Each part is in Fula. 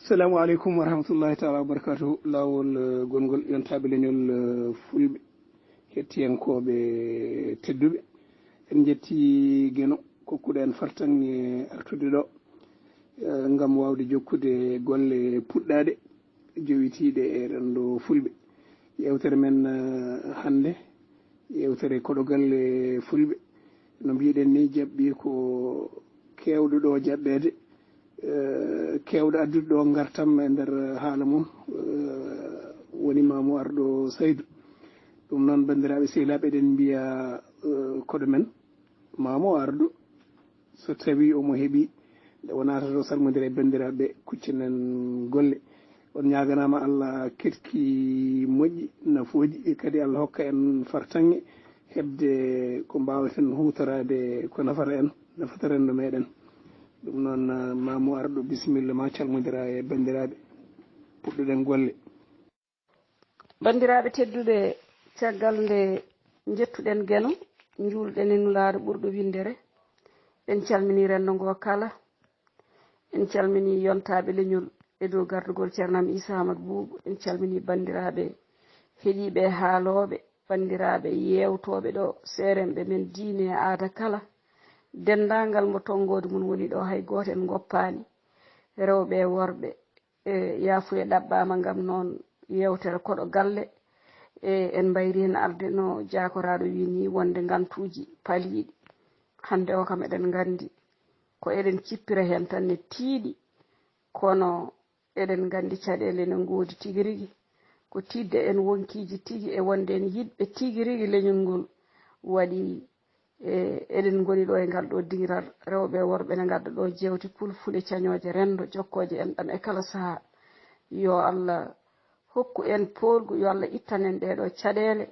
السلام عليكم ورحمة الله تعالى وبركاته. لawol gongol yontaɓe leñol fulɓe hettiyankoɓe tedduɓe en jetti gueno kokkuɗo en fartange artude ɗo gam wawde jokkude golle puɗɗade jowitiɗe e ɗenɗo fulɓe. Yewtere men hande yewtere koɗogal fulɓe no mbiɗen ni jaɓɓi ko kewɗo ɗo jaɓɓede kewɗo addude ɗo gartam e nder haala mum woni Mamou Arɗo Saydou. ɗum noon bandiraɓe sehilaɓe eɗen mbiya koɗo men Mamou Arɗo so tawi omo heeɓi nde wonata to salmodira e bandiraɓe kuccinen golle. On ñaganama Allah ketki moƴƴi nafoji e kadi Allah hokka en fartange hebde ko mbaweten hutorade ko nafata en nafata rendo meɗen. ɗum noon Mamou Arɗo bisimilla ma calmodira e bandiraɓe puɗɗoɗen golle. bandiraɓe tedduɓe, caggal nde jettuɗen gueno julɗen e nulaɗo ɓurɗo windere, en calmini rendo ngo kala, en calmini yontaɓe leñol e dow gardugol ceernam Issa Amadou Boubou, en calmini bandiraɓe heeɗiɓe haaloɓe, bandiraɓe yewtoɓe ɗo seeremɓe men diine e aada kala, dendagal mo tonggode mum woni ɗo hay goto en goppani, rewɓe e worɓe e yaafuye ɗaɓɓama gam noon yewtere koɗo galle en mbayri hen arde no jakoraɗo wini wonde gantuji paaliɗi. hande o kam eɗen gandi ko eɗen cippira hen tan ne tiiɗi, kono eɗen gandi caɗele ne goodi tigui rigui, ko tidde en wonkiji tigui e wonde en yiɗɓe tigui rigui leñol ngol waɗi eɗen goni ɗo e ngal ɗo dingiral rewɓe worɓe ne gadda ɗo jewte pulfule cañoje rendo jokkoje en ɗam e kala saaha. Yo Allah hokku en polgu, yo Allah ittan en ɗeɗo caɗele.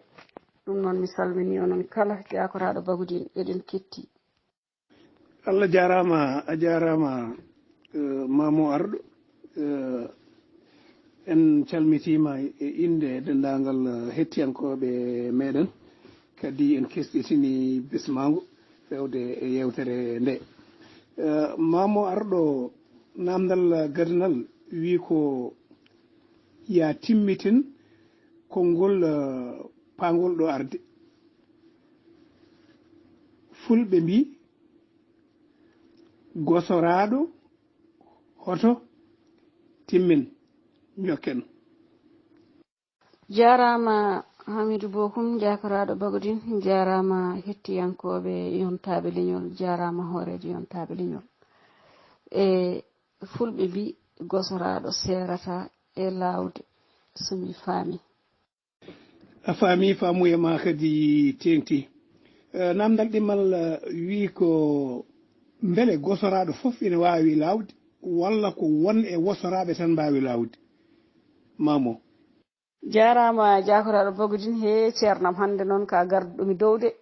ɗum noon mi salmini onon kala jakoraɗo Bagudin, eɗen ketti. Allah jarama, a jarama Mamou Arɗo. En calmitima e inde dendagal hettiyankoɓe meɗen, kadi en kesɗitini bismago fewde e yewtere nde. Mamou Arɗo, namdal gaddanal wi ko ya timmitin konngol pangol ɗo arde. Fulɓe mbi gosoraɗo hoto timmin jokken. jarama Hamidou Bokoum, jakoraɗo Bagudin, jarama hettiyankoɓe yontaɓe leñol, jarama hoorejo yontaɓe leñol. E fulɓe mbi gosoraɗo serata e lawde, somi faami. A faami, faamuye ma kadi tengti. Namdal ɗimmal wi ko beele gosoraɗo foof ina wawi lawde walla ko won e wosoraɓe tan mbawi lawde. Mamou. jarama jakoraɗo Bagudin, he ceernam hande noon ka garduɗomi dowde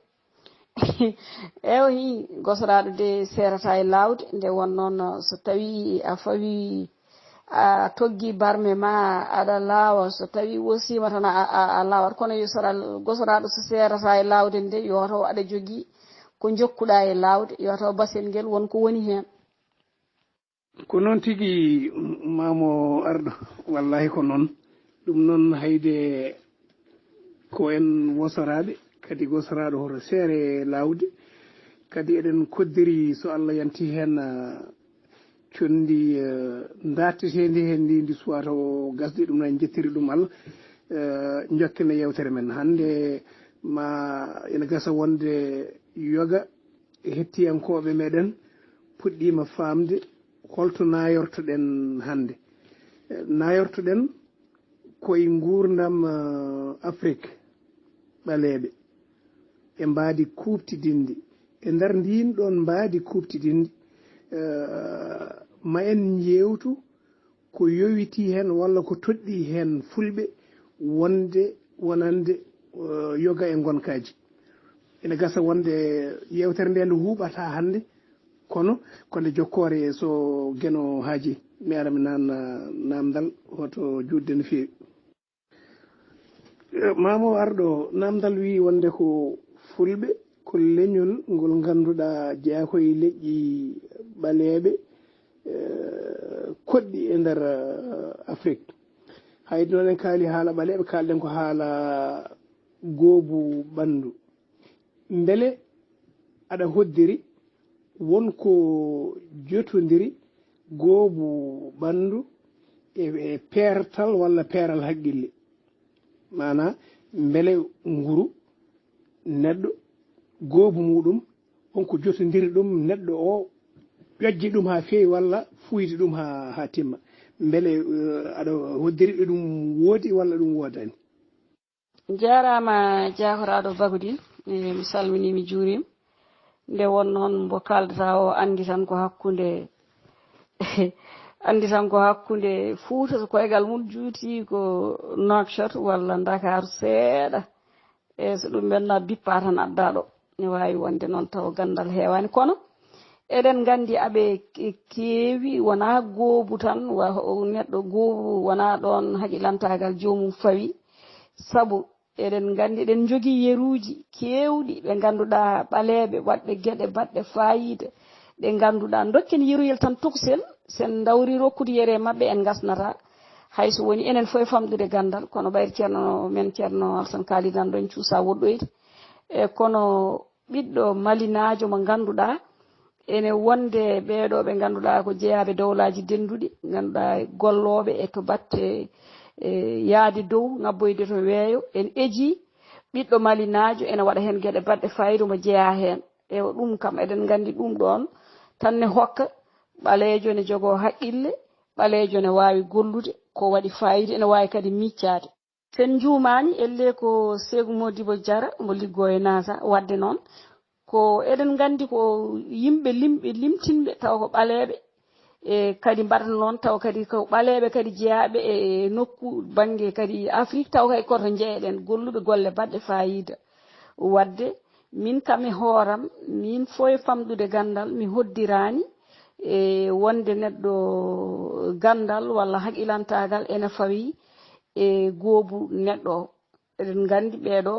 ewi gosoraɗo de serata e lawde, nde won noon so tawi a fawi a toggi barme ma aɗa laawa, so tawi wosima tan a lawat, kono gosoraɗo so serata e lawde nde yo taw aɗa jogui ko jokkuɗa e lawde, yo taw basel ngel wonko woni hen. ko noon tigui Mamou Arɗo, wallahi ko noon. ɗum noon hayde ko en wosoraɓe kadi gosoraɗo hoto seere lawde, kadi eɗen koddiri so Allah yanti hen condi dattetedi hen ndi suwata o gasde. ɗum noon en jettiri ɗum Allah jokken e yewtere men hande. Ma ene gasa wonde yoga hettiyankoɓe meɗen puɗɗima famde holto nayortoɗen hande. Nayortoɗen koye gurdam Afrique ɓaleɓe e mbadi kuɓtidindi e nder ndin ɗon mbadi kuɓtidindi ma en jewtu ko yowiti hen walla ko toɗɗi hen fulɓe wonande yoga e gonkaji. ene gasa wonde yewtere nde nde huɓata hande, kono konde jokkore so gueno haaji mi ara mi nanna namdal hoto judde no fewi. Mamou Arɗo, namdal wi wonde ko fulɓe ko leñol ngol ganduɗa jeeya koye leƴƴi ɓaleɓe koɗɗi e nder Afrique hayde noon en kaali haala ɓaleɓe kalden ko haala goobu ɓandu beele aɗa hoddiri wonko jotodiri goobu ɓandu e peertal walla peeral haqqille mana beele nguru neɗɗo goobu muɗum wonko jotodiri ɗum neɗɗo o ƴojji ɗum ha feewi walla fuyde ɗum ha timma beele aɗa hoddiri ɗum woodi walla ɗum woodani. jarama jahoraɗo Bagudin mi salmini mi juurima nde won noon mbo kaldata o andi tan ko hakkude andi tan ko hakkude Fouta so koygal mum juuti ko Nouakchott walla Dakaru seeɗa e so ɗum menna bippa tan adda ɗo ne wawi wonde noon taw gandal heewani kono eɗen gandi aɓe keewi wona goobu tan neɗɗo goobu wona ɗon haqilantagal jomum fawi sabu eɗen gandi eɗen jogii yeruji kewɗi ɓe ganduɗa ɓaleɓe waɗɓe gueɗe baɗɗe fayida ɗe ganduɗa dokken yeruyel tan tukusel sen dawri rokkude yere mabɓe en gasnata hayso woni enen fof e famɗude gandal kono ɓayri ceerno men ceerno Alassane Kalidan ɗon cuusa woɗɗoyde e kono ɓiɗɗo malinajo mo ganduɗa ene wonde ɓeɗo ɓe ganduɗa ko jeeyaɓe dowlaji denduɗi ganduɗa golloɓe e to batte yaade dow ngabboyde to weeyo en eji ɓiɗɗo malinajo ene waɗa hen gueɗe baɗɗe fayida mo jeeya hen e ɗum kam eɗen gandi ɗum ɗon tan ne hokka ɓalejo ne jogo haqqille ɓalejo ne wawi gollude ko waɗi fayida ene wawi kadi miccade sen jumani elle ko Sékou Modibo Diarra mo liggo e NASA wadde noon ko eɗen gandi ko yimɓe limtinɓe taw ko ɓaleɓe e kadi mbaɗata noon taw kadi ko ɓaleɓe kadi jeeyaɓe e nokku banggue kadi Afrique taw kay koto jeeyaɗen golluɓe golle baɗɗe fayida wadde min kam e hooram min foye famɗude gandal mi hoddirani e wonde neɗɗo gandal walla haqilantagal ene fawi e goobu neɗɗo o eɗen gandi ɓeɗo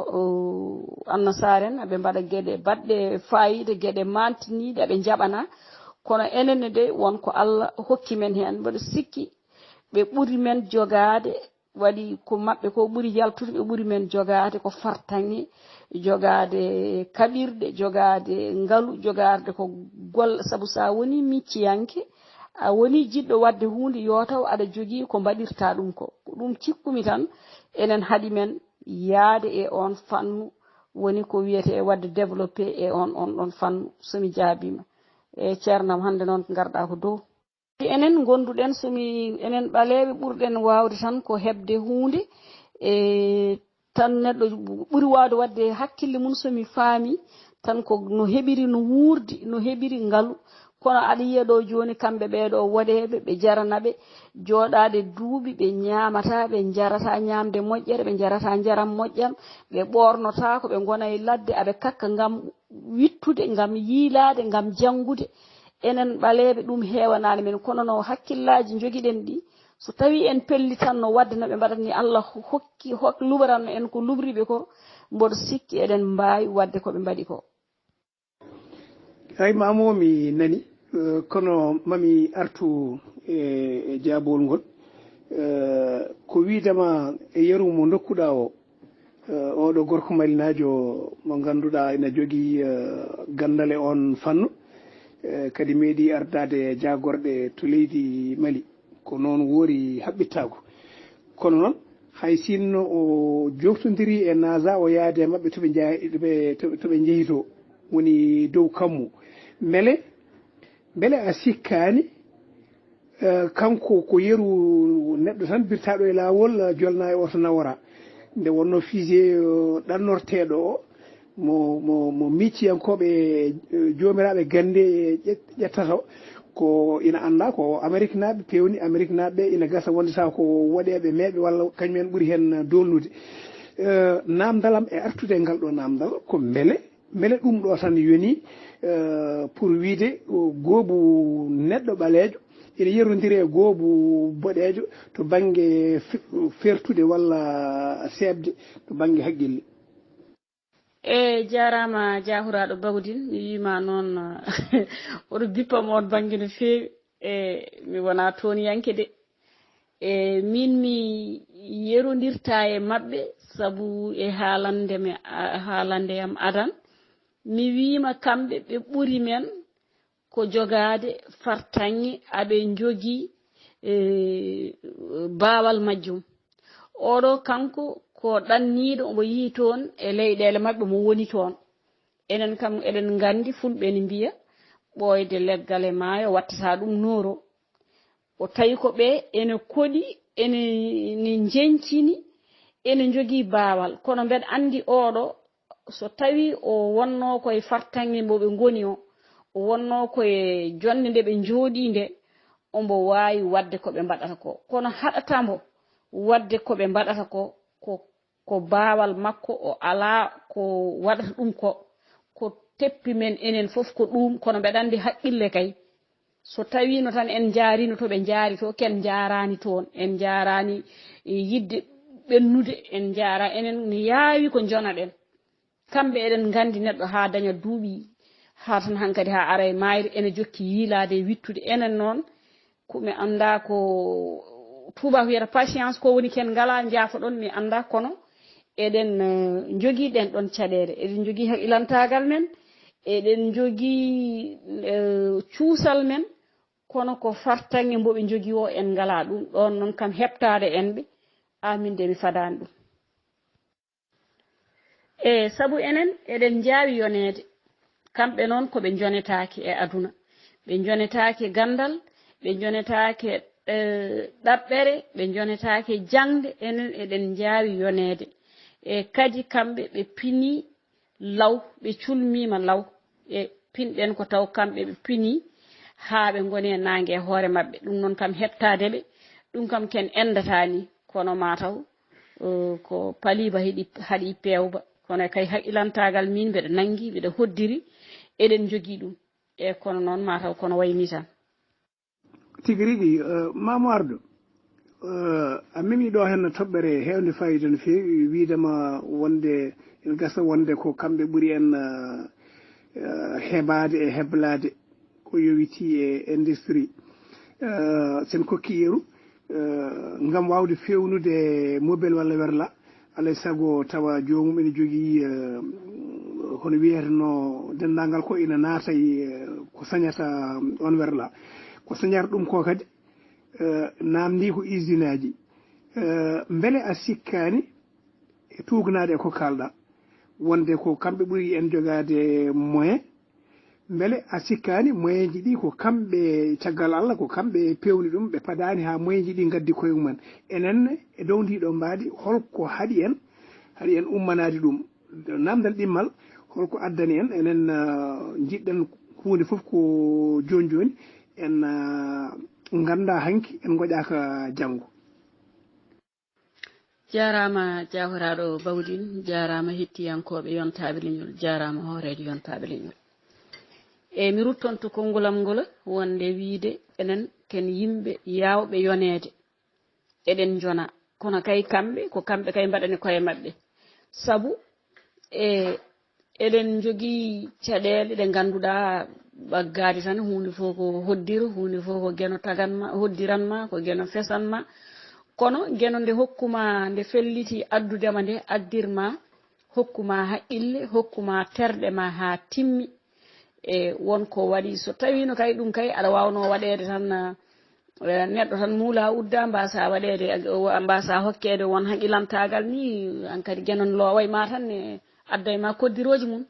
annasaren aɓe mbaɗa gueɗe baɗɗe fayida gueɗe mantiniɗe aɓe jaɓana kono enenne de wonko Allah hokki men hen mbaɗa sikki ɓe ɓuri men jogade waɗi ko mabɓe ko ɓuri yaltude ɓe ɓuri men jogade ko fartange jogade kaɓirɗe jogade ngaalu jogade ko golle saabu sa woni micciyanke a woni jiɗɗo wadde hunde yo taw aɗa jogui ko mbaɗirta ɗum ko ɗum cikkumi tan enen haaɗi men yaade e on fannu woni ko wiyete wadde développé e on fannu somi jaabima e ceernam hande noon ko garɗa ko dow enen gonduɗen enen ɓaleɓe ɓurɗen wawde tan ko hebde hunde e tan neɗɗo ɓuuri wawde wadde hakkille mum somi faami tan ko no heɓiri no wuurdi no heɓiri ngaalu kono aɗa yiya ɗo joni kamɓe ɓeɗo woɗeɓe ɓe jaranaɓe joɗade duuɓi ɓe ñamata ɓe jarata ñamde moƴƴere ɓe jarata jaram moƴƴam ɓe ɓornota ko ɓe gona e ladde aɓe kakka gam wittude gam yiilade gam janggude enen ɓaleɓe ɗum hewanani men kono no hakkillaji joguiɗen ɗi so tawi en pelli tan no wadde no ɓe mbaɗatni Allah hokki luɓaranno en ko lubriɓe ko mboɗo sikki eɗen mbawi wadde koɓe mbaɗi ko hay mamo mi nani kono mami artu e jaabol ngol ko widama e yeru mo dokkuɗa o oɗo gorko malinajo mo ganduɗa ene jogui gandal e on fannu kadi meeɗi ardade jagorɗe to leydi Mali ko noon woori haɓɓittako kono noon hay sinno o joftodiri e NASA o yaade e mabɓe toɓe jeeyito woni dow kammu beele a sikkani kanko ko yeru neɗɗo tan birtaɗo e lawol jolna e oto nawora nde wonno fusé ɗannorteɗo o mo micciyankoɓe jomiraɓe gande ƴettata ko ina anda ko Amérique naɓe pewni Amérique naɓe ina gasa wondata ko waɗeɓe meeɓe walla kañumen ɓuuri hen dolnude namdalam e artude e ngal ɗo namdal ko beele ɗum ɗo tan yoni pour wiide goobu neɗɗo ɓalejo ina yerodiri e goobu boɗejo to banggue fertude walla sebde to banggue haqqille e jarama jahuraɗo Bagudin mi wima noon oɗo bippam on banggue no fewi mi wona toon yanke de min mi yerondirta e maɓɓe sabu e haalande am adan mi wiima kamɓe ɓe ɓuri men ko jogade fartange aɓe jogii baawal majjum oɗo kanko ko ɗanniiɗo omo yihi toon e leyɗele maɓɓe mo woni toon enen kam eɗen nganndi fulɓe ne mbiya ɓooyde leggal e maayo wattata ɗum nooro o tawi ko ɓe ene koɗi ene jencini ene jogii baawal kono mbeɗa anndi oɗo so tawi o wonno koye fartange mbo ɓe ngoni o wonno koye jonde nde ɓe njooɗi nde ombo waawi wadde ko ɓe mbaɗata ko kono haɗata mbo wadde ko ɓe mbaɗata ko baawal makko o alaa ko waɗata ɗum ko teppi men enen fof ko ɗum kono mbeɗa anndi haqqille kay so tawino tan en jaarino to ɓe jaari to ken jaarani toon en jaarani yidde ɓennude en jaara enen ne yaawi ko jona ɗen kamɓe eɗen nganndi neɗɗo haa daña duuɓi haa tan hankadi haa ara e maayre ene jokki yiilaade e wittude enen noon ko mi annda ko tubaako wiyata patience ko woni ken ngala njaafoɗon mi annda kono eɗen jogii ɗen ɗon caɗeele eɗen jogii haqilantagal men eɗen jogii cuusal men kono ko fartange mbo ɓe jogii o en ngala ɗum ɗon noon kam heɓtaade en ɓe min de mi fadaani ɗum sabu enen eɗen jaawi yoneede kamɓe noon ko ɓe jonetaake e aduna ɓe jonetaake gandal ɓe jonetaake ɗaɓɓere ɓe jonetaake jangde enen eɗen jaawi yoneede kadi kamɓe ɓe pinii law ɓe culmiima law pinɗen ko taw kamɓe ɓe pinii haa ɓe ngoni e naange e hoore maɓɓe ɗum noon kam heɓtaade ɓe ɗum kam ken endataa ni kono mataw ko paliba haɗi pewba kono kay haqqilantagal min mbeɗa nangi mbeɗa hoddiri eɗen jogii ɗum kono noon mataw kono wayni tan tigi rigui Mamou Ardo a memi ɗo hen toɓɓere hewde fayida no fewi widema wonde ene gasa wonde ko kamɓe ɓuuri en heɓade e heblade ko yowiti e industrie sen kokki yeru ngam wawde fewnude mobile walla werla alay saago tawa jomum ene jogui hono wiyeteno dendagal ko ina naata ko sañata on werla ko sañata ɗum ko kadi namdi ko usine aji beele a sikkani e tugnade e ko kalɗa wonde ko kamɓe ɓuuri en jogade moyen beele a sikkani moyen ji ɗi ko kamɓe caggal Allah ko kamɓe pewni ɗum ɓe padani ha moyen ji ɗi gaddi koye mumen enenne e dow ndiɗo mbaadi holko haɗi en ummanade ɗum namdal ɗimmal holko addani en enen jiɗɗen hunde foof ko joni joni en ganda hanki en goƴaka janggo jarama jawraɗo bawdin jarama hettiyankoɓe yontaɓe leñol jarama hoorede yontaɓe leñol mi ruttonto kongulam ngol wonde wiide enen ken yimɓe yawɓe yonede eɗen jona kono kay kamɓe ko kamɓe kay mbaɗani koye maɓɓe sabu eɗen jogii caɗele ɗe ganduɗa ɓaggade tan hunde fof ko hoddiro hunde fof ko geno taganma hoddiranma ko geno fesanma kono geno nde hokkuma nde felliti addudema nde addirma hokkuma haqqille hokkuma terɗe ma ha timmi wonko waɗi so tawino kay ɗum kay aɗa wawno waɗede tan neɗɗo tan muula udda mbasa waɗede mbasa hokkede won haqqilantagal ni an kadi genon loway ma tan ne adda e ma koddiroji mum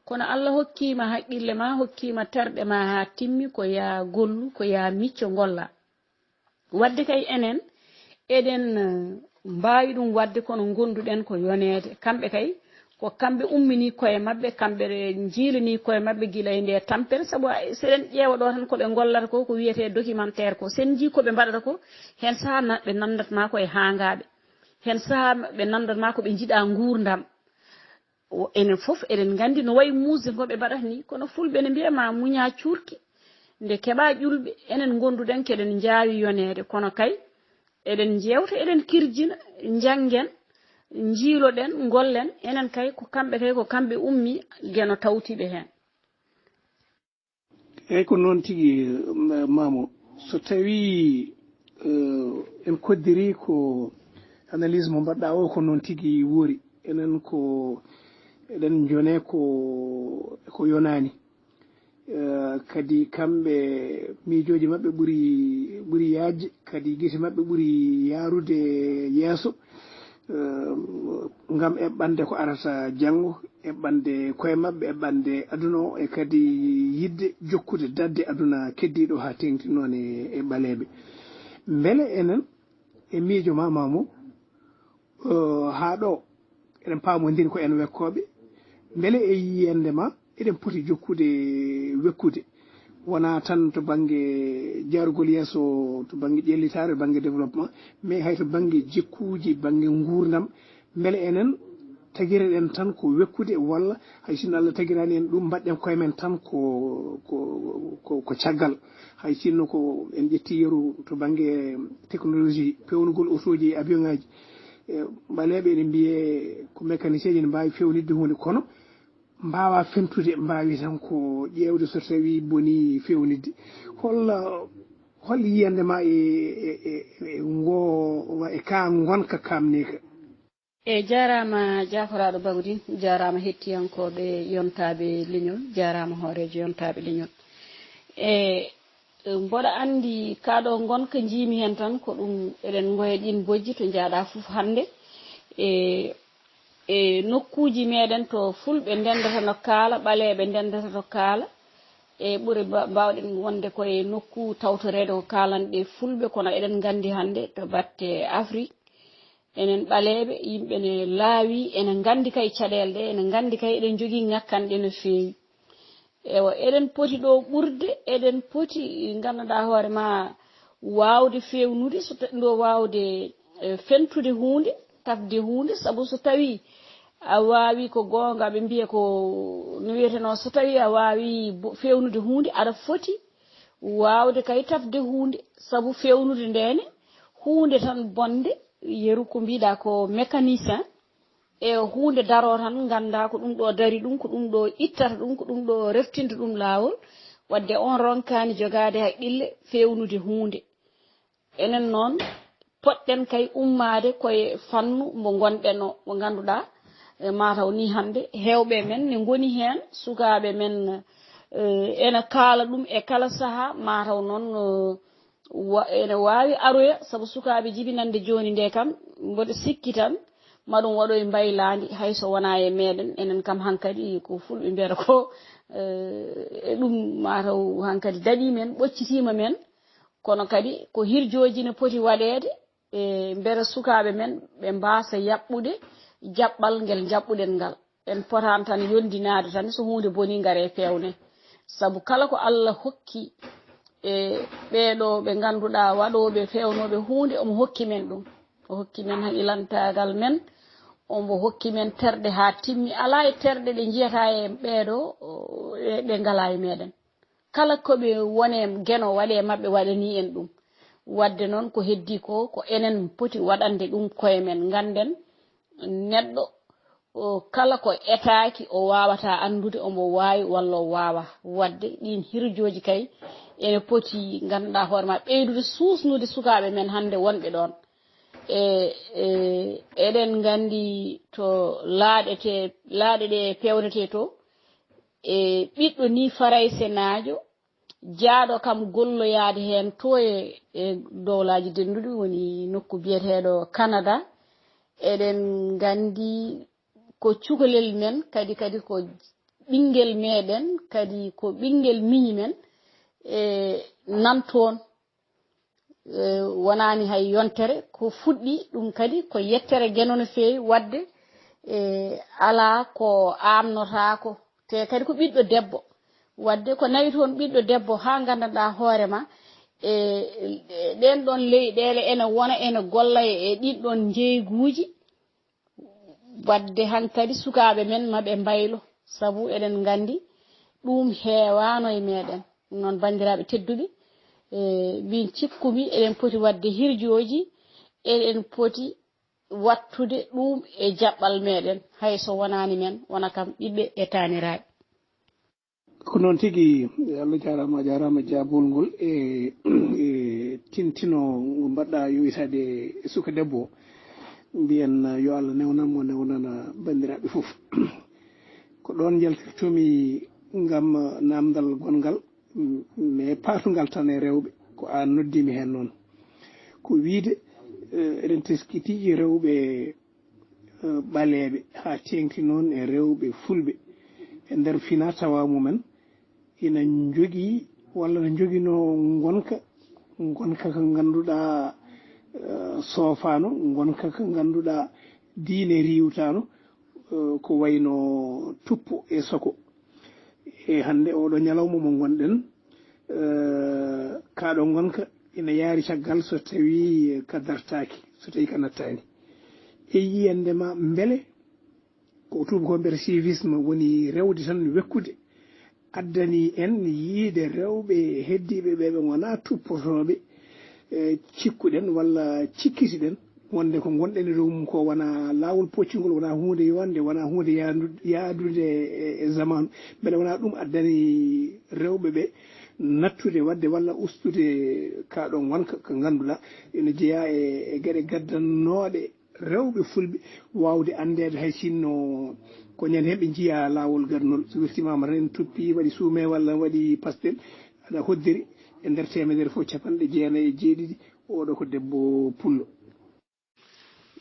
kono Allah hokkima haqqille ma hokkima terɗe ma ha timmi ko ya gollu ko ya micco golla wadde kay enen eɗen mbawi ɗum wadde kono gonduɗen ko yonede kamɓe kay ko kamɓe ummini koye maɓɓe kamɓe jiilani koye maɓɓe guila e nde tampere saabu seɗen ƴeewa ɗo tan koɓe gollata ko wiyete documentaire ko sen jii koɓe mbaɗata ko hen saaha ɓe nandatma koye hangaɓe hen saaha ɓe nandatma koɓe jiiɗa gurdam enen foof eɗen gandi no wayi muusde koɓe mbaɗata ni kono fulɓe ne mbiyama muña cuurki nde keɓa ƴulɓe enen gonduɗen keɗen jaawi yonede kono kay eɗen jewta eɗen kirjina janggen jiiloɗen gollen enen kay ko kamɓe ummi geno tawtiɓe hen eyyi ko noon tigui Mamo so tawi en koddiri ko analyse mo mbaɗɗa o ko noon tigi woori enen ko eɗen jone ko yonani kadi kamɓe miijoji maɓɓe ɓuri yaajde kadi guite maɓɓe ɓuri yarude yeeso ngam eɓɓande ko arata janngo eɓɓande koye maɓɓe eɓɓande aduna o e kadi yidde jokkude dadde aduna keddiɗo ha tengti noon e ɓaleɓe beele enen e miijo mamamo ha ɗo eɗen paamodiri ko en wekkoɓe beele e yiyande ma eɗen poti jokkude wekkude wona tan to banggue jarugol yeeso to banggue ƴellitare to banggue développement mais hay to banggue jikkuji banggue gurdam beele enen taguireɗen tan ko wekkude walla hay sinno Allah tagirani en ɗum mbaɗɗen koye men tan ko caggal hay sinno ko en ƴetti yeru to banggue technologie pewnugol autoji e avion ngaji ɓaleɓe ene mbiye ko mécanicien ji ne mbawi fewnidde hunde kono mbawa fentude mbawi tan ko ƴewde so tawi boni fewnidde hol yiyande ma e ka gonka kamnika jarama jafaraɗo Bagudin jarama hettiyankoɓe yontaɓe leñol jarama hoorejo yontaɓe leñol mboɗa andi kaɗo gonka jimi hen tan ko ɗum eɗen goya ɗin bojji to jaaɗa foof hande e nokkuji meɗen to fulɓe ndendata no kaala ɓaleɓe ndendata to kaala e ɓuuri mbawɗen wonde koye nokku tawtorede ko kalanɗe fulɓe kono eɗen gandi hande to batte Afrique enen ɓaleɓe yimɓe ne laawi enen gandi kay caɗele ɗe enen gandi kay eɗen jogui ngakkanɗe no fewi ewa eɗen poti ɗo ɓurde eɗen poti ganduɗa hoore ma wawde fewnude so ɗo wawde fentude hunde tafde hunde saabu so tawi a wawi ko gonga ɓe mbiya ko no wiyeteno so tawi a wawi fewnude hunde aɗa foti wawde kay tafde hunde saabu fewnude ndene hunde tan bonde yeru ko mbiɗa ko mécanicien e hunde daro tan ganda ko ɗum ɗo dari ɗum ko ɗum ɗo ittata ɗum ko ɗum ɗo reftinta ɗum lawol wadde on ronkani jogade haqqille fewnude hunde enen noon poɗɗen kay ummade koye fannu mo gonɗen o mo ganduɗa mataw ni hande hewɓe men ne goni hen sukaɓe men ene kaala ɗum e kala saaha mataw noon ene wawi aroya saabu sukaɓe jibinande joni nde kam mboɗo sikki tan maɗum waɗo e mbaylandi hayso wona e meɗen enen kam hankkadi ko fulɓe mbiyata ko e ɗum mataw hankkadi daɗi men ɓoccitima men kono kadi ko hirjoji ne poti waɗede e mbere sukaɓe men ɓe mbasa yaɓɓude jaɓɓal ngel jaɓɓuɗen ngal en potan tan yondinade tan so hunde boni gaare pewne saabu kala ko Allah hokki e ɓeɗo ɓe ganduɗa waɗoɓe fewnoɓe hunde omo hokki men ɗum o hokki men ilantagal men omo hokki men terɗe ha timmi ala e terɗe ɗe jiyata e ɓeɗo ɗe ngala e meɗen kala koɓe wone gueno waɗe mabɓe waɗani en ɗum wadde noon ko heddi ko enen poti waɗande ɗum koye men ganden neɗɗo kala ko etaki o wawata andude omo wawi walla o wawa wadde ɗin hirjoji kay ene poti ganduɗa hoore ma ɓeydude susnude sukaɓe men hande wonɓe ɗon eɗen gandi to laaɗe ɗe pewnete to e ɓiɗɗo ni farayse naajo jaaɗo kam golloyade hen to e dowlaji denduɗi woni nokku biyeteɗo Canada eɗen gandi ko cukalel men kadi ko ɓinguel meɗen kadi ko ɓinguel miñi men nan toon wonani hay yontere ko fuɗɗi ɗum kadi ko yettere gueno no fewi wadde ala ko amnotako te kadi ko ɓiɗɗo debbo wadde ko nawi toon ɓiɗɗo debbo ha gandanɗa hoorema ɗen ɗon leyɗele ene wona ene golla e ɗin ɗon jeyguji wadde hankkadi sukaɓe men maɓe mbaylo saabu eɗen gandi ɗum heewano e meɗen noon bandiraɓe tedduɓe min cikkumi eɗen poti wadde hirjoji eɗen poti wattude ɗum e jaɓɓal meɗen hayso wonani men wona kam ɓiɓɓe e taniraɓe ko noon tigi Allah jarama jabol ngol e tintino ngo mbaɗɗa yo witade suka debbo mbiyen yo Allah newnanmo newnana bandiraɓe fof ko ɗon jaltirtomi ngam namdal gongal mais patugal tan e rewɓe ko an noddimi hen noon ko wiide eɗen teskiti rewɓe ɓaleɓe ha tengti noon e rewɓe fulɓe e nder fina tawa mumen ina jogui walla ne joguino gonka ko ganduɗa sofano gonka ko ganduɗa diine riwtano ko wayno tuppo e soko e hande oɗo ñalawma mo gonɗen kaɗo gonka ina yaari caggal so tawi ka dartaki so tawi ka nattani e yiyandema beele ko tuba ko mbiyata civisme woni rewde tan wekkude addani en yiide rewɓe heddiɓe ɓe gona tuppotoɓe cikkuɗen walla cikkitiɗen wonde ko gonɗen e dow mum ko wona lawol poccugol wona hunde yonde wona hunde yaadude e zamanu beele wona ɗum addani rewɓe ɓe nattude wadde walla ustude kaɗo gonka ko ganduɗa ene jeeya e gueɗe gaddannoɗe rewɓe fulɓe wawde andede hay sinno ko ñande hen ɓe jiiya lawol gadnol so wirtimama tan en tuppi waɗi suume walla waɗi pastel aɗa hoddiri e nder temedere fof capanɗe jeenayyi e jeeɗiɗi oɗo ko debbo pullo.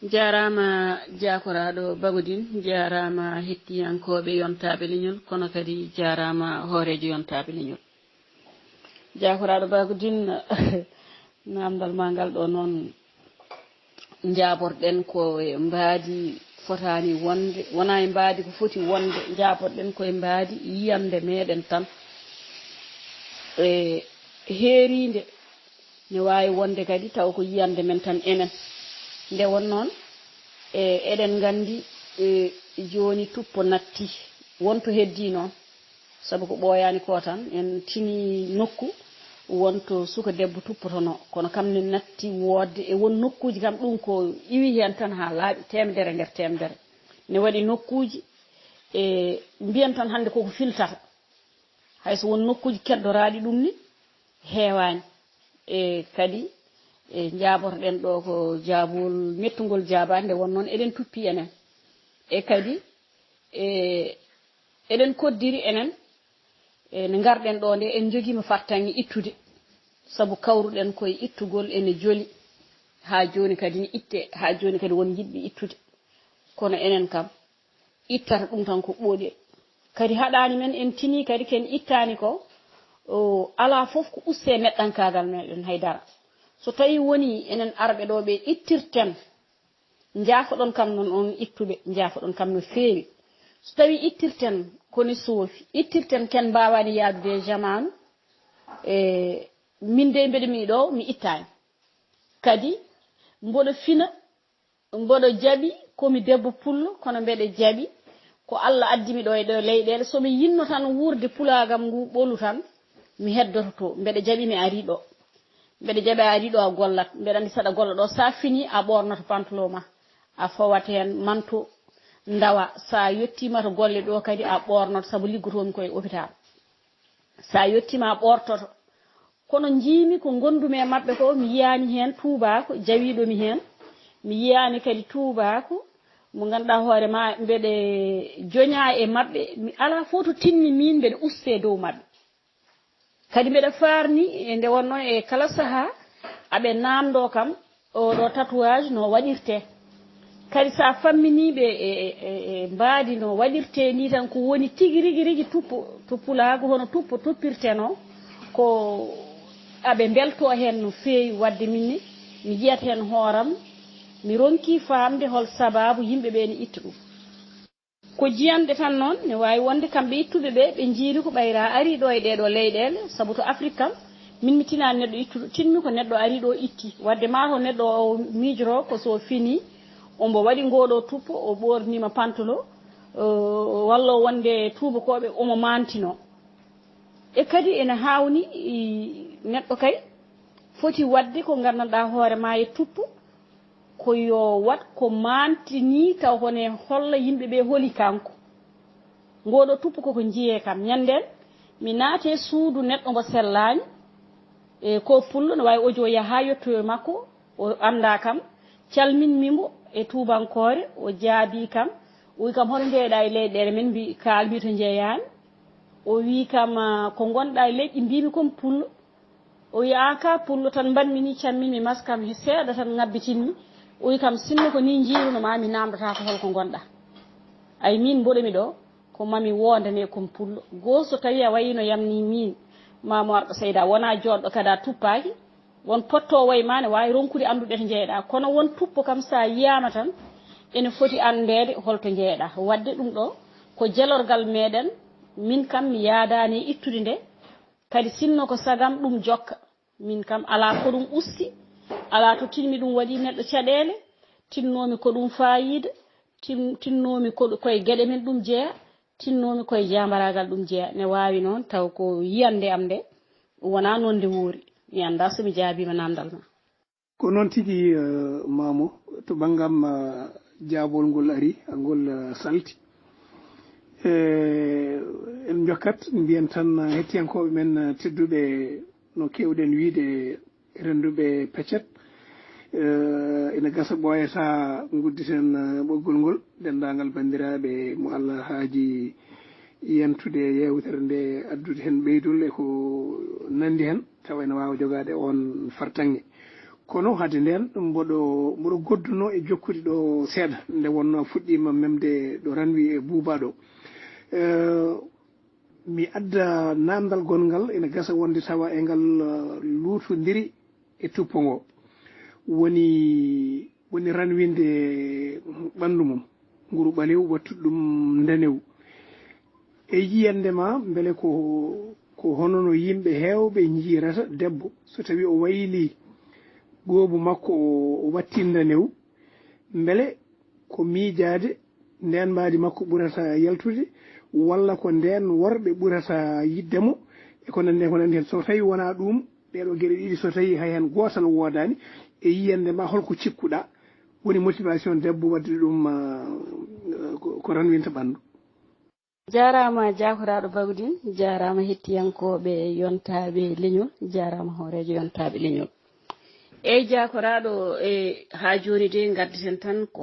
jarama jakoraɗo Bagodine, jarama hettiyankoɓe yontaɓe leñol kono kadi jarama hoorejo yontaɓe leñol. jakoraɗo Bagodine namdal ma ngal ɗo noon jaborɗen ko e mbaadi fotani wonde wona e mbaadi ko foti wonde jaborɗen koye mbaadi yiyande meɗen tan e heeride ne wawi wonde kadi taw ko yiyande men tan enen nde won noon eɗen gandi joni tuppo natti wonto heddi noon saabu ko ɓooyani ko tan en tini nokku wonto suka debbo tuppotono kono kam ne natti wodde e won nokkuji kam ɗum ko iwi hen tan ha laaɓi temedere nder temedere ne waɗi nokkuji e mbiyan tan hande koko filtata hayso won nokkuji keddoraɗi ɗum ni heewani e kadi e jaborɗen ɗo ko jaabol mettugol jabade nde won noon eɗen tuppi enen e kadi eɗen koddiri enen ne garɗen ɗo nde en joguima fattangi ittude saabu kawruɗen koye ittugol ene joli ha joni kadi ne itte ha joni kadi won yiɗɓe ittude kono enen kam ittata ɗum tan ko ɓooɗi kadi haɗani men en tini kadi ken ittani ko ala foof ko uste neɗɗankagal meɗen haydara so tawi woni enen arɓe ɗo ɓe ittirten jaafoɗon kam non on ittuɓe jaafoɗon kam no feewi so tawi ittirten koni soofi ittirten ken mbawani yaadude jamanu min de mbeɗa mi ɗo mi ittani kadi mboɗo fina mboɗo jaaɓi komi debbo pullo kono mbeɗa jaaɓi ko Allah addimi ɗo e ɗo leyɗele somi yinno tan wurde pulagam ngu ɓolu tan mi heddoto to mbeɗa jaaɓi mi ari ɗo mbeɗa jaaɓi a ari ɗo a gollat mbeɗa andi saɗa golla ɗo sa fini a ɓornoto pantalon ma a fawat hen manto ndawa sa yettima to golle ɗo kadi a ɓornoto saabu liggotomi koye hôpital sa yettima a ɓortoto kono jiimi ko gondumi e mabɓe ko mi yiyani hen tubako jawiɗomi hen mi yiyani kadi tubako mo ganduɗa hoore ma mbeɗe joña e mabɓe mi ala fo to tinmi min mbeɗa uste dow mabɓe kadi mbeɗa farni e nde wonno e kala saaha aɓe namdo kam oɗo tatouage no waɗirte kadi sa famminiɓe e mbaadi no waɗirte ni tan ko woni tigui rigui tuppulago hono tuppo toppirteno ko aɓe belto hen no feewi wadde minne mi jiyat hen hooram mi ronki famde hol sababu yimɓeɓe ne itta ɗum ko jiyande tan noon ne wawi wonde kamɓe ittuɓe ɓe jiiri ko ɓayra ari ɗo e ɗeɗo leyɗele saabu to Afrique kam min mi tinani neɗɗo ittuɗo tinmi ko neɗɗo ari ɗo itti wadde ma to neɗɗo o miijoro ko so fini ombo waɗi ngoɗo tuppo o ɓornima pantalon walla wonde tubakoɓe omo mantino e kadi ene hawni neɗɗo kay foti wadde ko gandanɗa hoore ma e tuppo ko yo wat ko mantini taw hone holla yimɓeɓe holi kanko ngoɗo tuppo koko jiiye kam ñanden mi naate suudu neɗɗo mo sellaani e ko pullo no waawi ojo yaha yettoyo makko o annda kam calminmimo e tubankore o jaabi kam o wi kam hono njeeɗa e leyɗele men mbi kaalmi to jeeyani o wi kam ko gonɗa e leƴƴi mbimi comme pullo o wi an ka pullo tan mbanmi ni camminmi maskam seeɗa tan ngabbitinmi o wi kam sinno ko ni jiiruno mi namdata ko holko gonɗa ay min mboɗomi ɗo ko mami wondane comme pullo goo so tawi a wayino yamni min mamo arɗo seyda wona joɗɗo kada tuppaki won potto way ma ne wawi ronkude andude to jeeɗa kono won tuppo kam sa yiyama tan ene foti andede holto jeeɗa wadde ɗum ɗo ko jelorgal meɗen min kam mi yaadani ittude nde kadi sinno ko sagam ɗum jokka min kam ala ko ɗum usti ala to tinmi ɗum waɗi neɗɗo caɗele tinnomi ko ɗum fayida tinnomi koye gueɗe men ɗum jeeya tinnomi koye jambaragal ɗum jeeya ne wawi noon taw ko yiyande am nde wona noon nde woori mi anda somi jaabima namdal ma ko noon tigi mamo to bangam jaabol ngol ari ngol salti en jokkat mbiyen tan hettiyankoɓe men tedduɓe no kewɗen wiide renduɓe peccet ina gasa ɓoyata gudditen ɓoggol ngol dendagal bandiraɓe mo Allah haaji yentude yewtere nde addude hen ɓeydol e ko nandi hen tawa ene wawa jogade on fartange kono hade nden mboɗo godduno e jokkude ɗo seeɗa nde wonno fuɗɗima memde ɗo ranwi e buuba ɗo mi adda namdal gongal ene gasa wonde tawa e ngal luutodiri e tuppo ngo woni ranwinde ɓandu mum nguru ɓalew wattude ɗum ndenew e yiyande ma beele ko hono no yimɓe heewɓe jiirata debbo so tawi o wayli goobu makko o watti ndenew beele ko miijade nden mbaadi makko ɓurata yaltude walla ko nden worɓe ɓurata yiddemo e ko nande hen so tawi wona ɗum ɗeɗo gueɗe ɗiɗi so tawi hay hen gotal wodani e yiyande ma holko cikkuɗa woni motivation debbo wadde ɗum ko ranwinta ɓandu jarama jakoraɗo Bawdine jarama hettiyankoɓe yontaɓe leñol jarama hoorejo yontaɓe leñol eyyi jakoraɗo e ha joni de gaddeten tan ko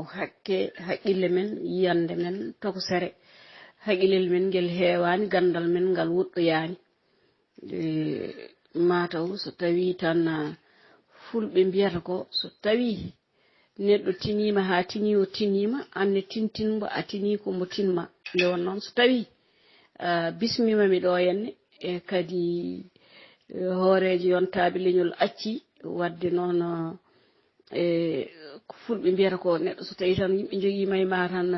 haqqille men yiyande men tokosere haqqillel men ngel heewani gandal men ngal woɗɗoyani mataw so tawi tan fulɓe mbiyata ko so tawi neɗɗo tinima ha tini o tinima anne tintinmo a tini ko mo tinma nde won noon so tawi bismimami ɗo henne e kadi hoorejo yontaɓe leñol acci wadde noon ko fulɓe mbiyata ko neɗɗo so tawi tan yimɓe joguima e ma tan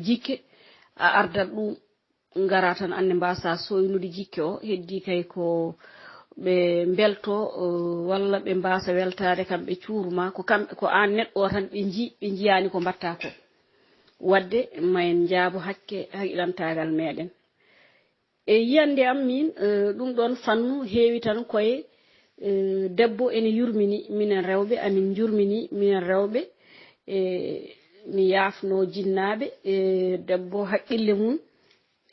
jikke a ardat ɗum ngara tan anne mbasa soynude jikke o heddi kay ko ɓe belto walla ɓe mbasa weltade kamɓe cuuruma ko kamɓe ko an neɗɗo o tan ɓe jiyani ko mbatta ko wadde mayen jaabo haqqilantagal meɗen e yiyande am min ɗum ɗon fannu heewi tan koye debbo ene yurmini minen rewɓe amin jurmini minen rewɓe mi yaafno jinnaɓe debbo haqqille mum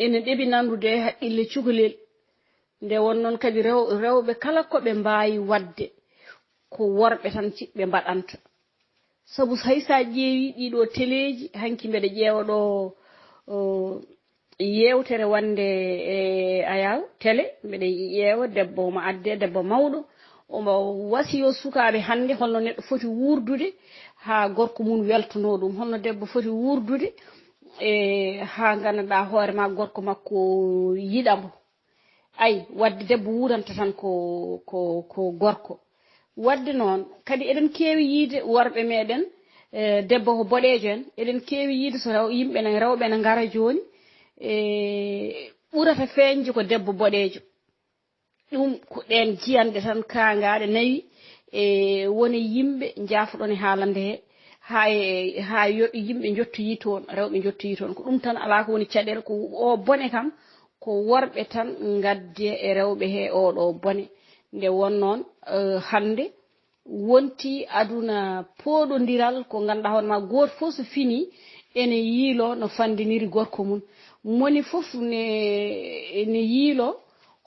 ene ɗeɓi nandude haqqille cukalel nde won noon kadi rewɓe kala koɓe mbawi wadde ko worɓe tan ciɓɓe mbaɗanta sabu hay sa ƴeewi ɗiɗo téléji hanki mbeɗa ƴeewa ɗo yewtere wande e ayaw télé mbeɗa ƴeewa debbo omo adde debbo mawɗo omo wasiyo sukaɓe hande holno neɗɗo foti wurdude ha gorko mum weltono ɗum holno debbo foti wurdude ha gandanɗa hoore ma gorko makko yiɗamo ay wadde debbo wuranta tan ko gorko wadde noon kadi eɗen keewi yiide worɓe meɗen debbo ko boɗejo en eɗen keewi yiide so yimɓe ne rewɓe ne ngara joni ɓurata feeñde ko debbo boɗejo ɗum ko ɗen jiyanɗe tan kangaɗe nayi woni yimɓe jaafoɗon e haalande he ha yimɓe jottoyi toon rewɓe jottoyi toon ko ɗum tan ala ko woni caɗele ko o bone kam ko worɓe tan gadde e rewɓe he oɗo bone nde won noon hande wonti aduna pooɗodiral ko ganduɗa hoore ma goto fof so fini ene yiilo no fandiniri gorko mum moni fof ne yiilo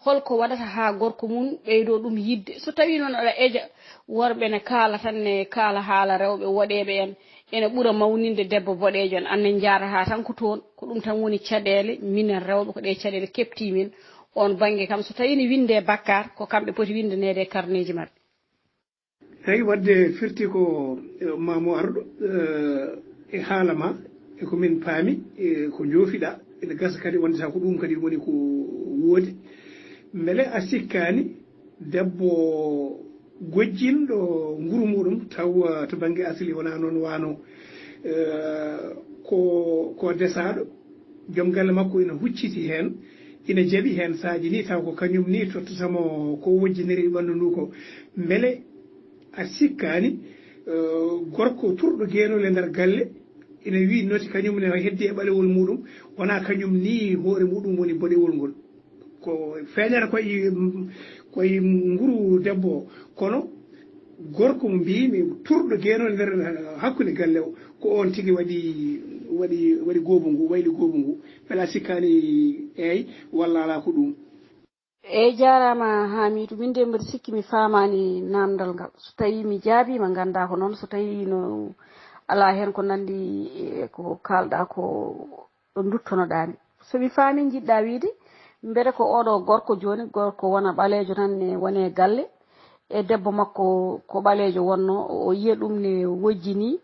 holko waɗata ha gorko mum ɓeydo ɗum yidde so tawi noon aɗa eja worɓe ne kaala tan ne kaala haala rewɓe woɗeɓe en ene ɓuura mawninde debbo boɗejo en annen jarata tan ko toon ko ɗum tan woni caɗele minen rewɓe ko ɗe caɗele keptimin on banggue kam so tawi ne winde bakkar ko kamɓe poti windanede e carnet mabɓe eyi wadde firti ko mamo arɗo e haala ma e komin paami ko joofiɗa ene gasa kadi wondata ko ɗum kadi woni ko woodi beele a sikkani debbo gojjinɗo nguru muɗum taw to banggue asili wona noon wano ko desaɗo joom galle makko ina hucciti hen ina jaaɓi hen saaji ni taw ko kañum ni tottatamo ko wojjiniri ɓandu ndu ko beele a sikkani gorko turɗo guenole nder galle ina wi noti kañum ne heddi e ɓalewol muɗum wona kañum ni hoore muɗum woni boɗewol ngol ko feeñata koye nguru debbo kono gorko mo mbimi turɗo guenole nder hakkude galle o ko on tigui waɗi goobu ngu wayli goobu ngu beela sikkani eyyi walla ala ko ɗum eyyi jarama Hamidou min de mbiɗa sikki mi famani namdal ngal so tawi mi jaabima ganda ko noon so tawi no ala hen ko nandi ko kalɗa ko ɗo duttonoɗami somi faami jiɗɗa wiide mbere ko oɗo gorko joni gorko wona ɓalejo tan ne wone galle e debbo makko ko ɓalejo wonno o yiya ɗum ne wojjini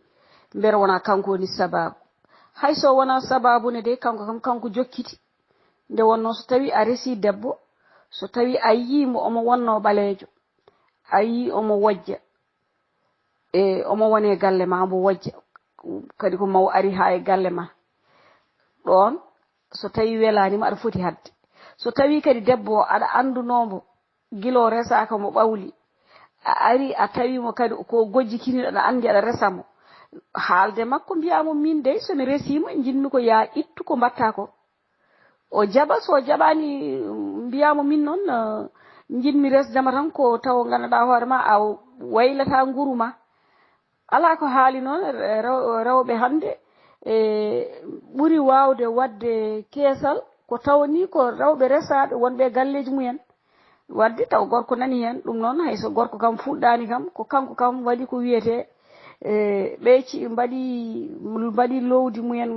mbere wona kanko woni sababu hayso wona sababu ne de kanko jokkiti nde wonno so tawi a resi debbo so tawi a yimo omo wonno ɓalejo a yi omo wojja e omo wone galle ma omo wojja kadi ko maw ari ha e galle ma ɗon so tawi welanima aɗa foti hadde so tawi kadi debbo aɗa andunomo guilo resaka mo ɓawli a ari a tawimo kadi ko gojjikiniɗo aɗa andi aɗa resamo haalde makko mbiyamo min de somi resimo jinmi ko ya ittu ko mbatta ko o jaɓa so jaɓani mbiyamo min noon jinmi resdema tan ko taw ganduɗa hoore ma a waylata nguru ma ala ko haali noon rewɓe hande ɓuuri wawde wadde keesal ko tawni ko rewɓe resaɓe wonɓe galleji mumen wadde taw gorko nani hen ɗum noon hayso gorko kam fuɗɗani kam ko kanko kam waɗi ko wiyete ɓeyci mbaɗi lowdi mumen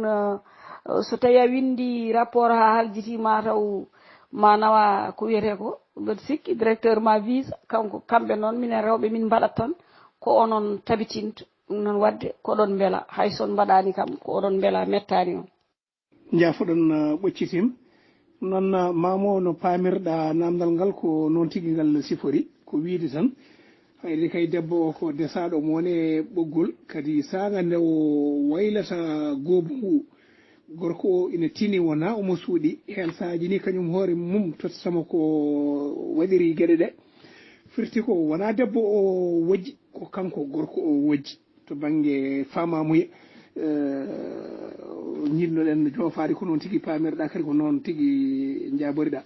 so tawi a windi rapport ha haljiti mataw ma nawa ko wiyete ko mbeɗa sikki directeur ma visa kanko kamɓe noon minen rewɓe min mbaɗat tan ko onon tabitinto ɗum noon wadde koɗon beela hayson mbaɗani kam ko oɗon beela mettani on jaafoɗon ɓoccitima noon mamo no pamirɗa namdal ngal ko noon tigui ngal sifori ko wiide tan hayde kay debbo o ko desaɗo mo wone ɓoggol kadi saga nde o waylata goobu ngu gorko o ina tini wona omo suuɗi hen saaji ni kañum hoore mum tottatamo ko waɗiri gueɗe ɗe firti ko wona debbo o wojji ko kanko gorko o wojji to banggue famamuya jinnoɗen joofade ko noon tigui pamirɗa kadi ko noon tigui jaboriɗa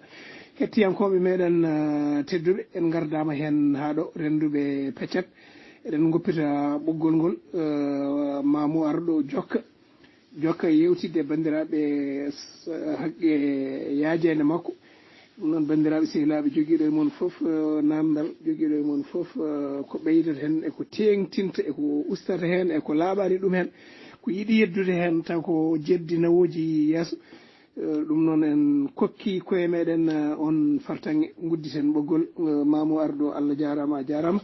hettiyankoɓe meɗen tedduɓe en gardama hen haɗo renduɓe peccat eɗen goppita ɓoggol ngol mamo arɗo jokka yewtidde bandiraɓe haqqe yaajede makko ɗum noon bandiraɓe sehilaɓe joguiɗo e moon foof namdal joguiɗo e moon foof ko ɓeydata hen eko tengtinta eko ustata hen eko laaɓani ɗum hen ko yiiɗi yeddude hen taw ko jeddi nawoji yeeso ɗum noon en kokki koye meɗen on fartange gudditen ɓoggol mamo arɗo Allah jarama a jarama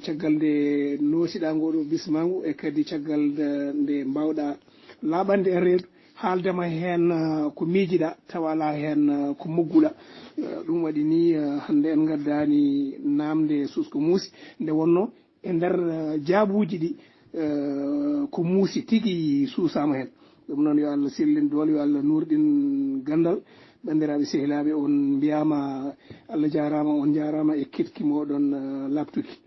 caggal nde noosiɗa ngoɗo bismangu e kadi caggal nde mbawɗa laaɓande e reedu haaldema hen ko miijiɗa tawa ala hen ko mogguɗa ɗum waɗi ni hande en gaddani namde suusko muusi nde wonno e nder jaabuji ɗi ko muusi tigui suusama hen ɗum noon yo Allah sellin doole yo Allah nurɗin gandal bandiraɓe sehilaɓe on mbiyama Allah jarama on jarama e ketki moɗon labtuki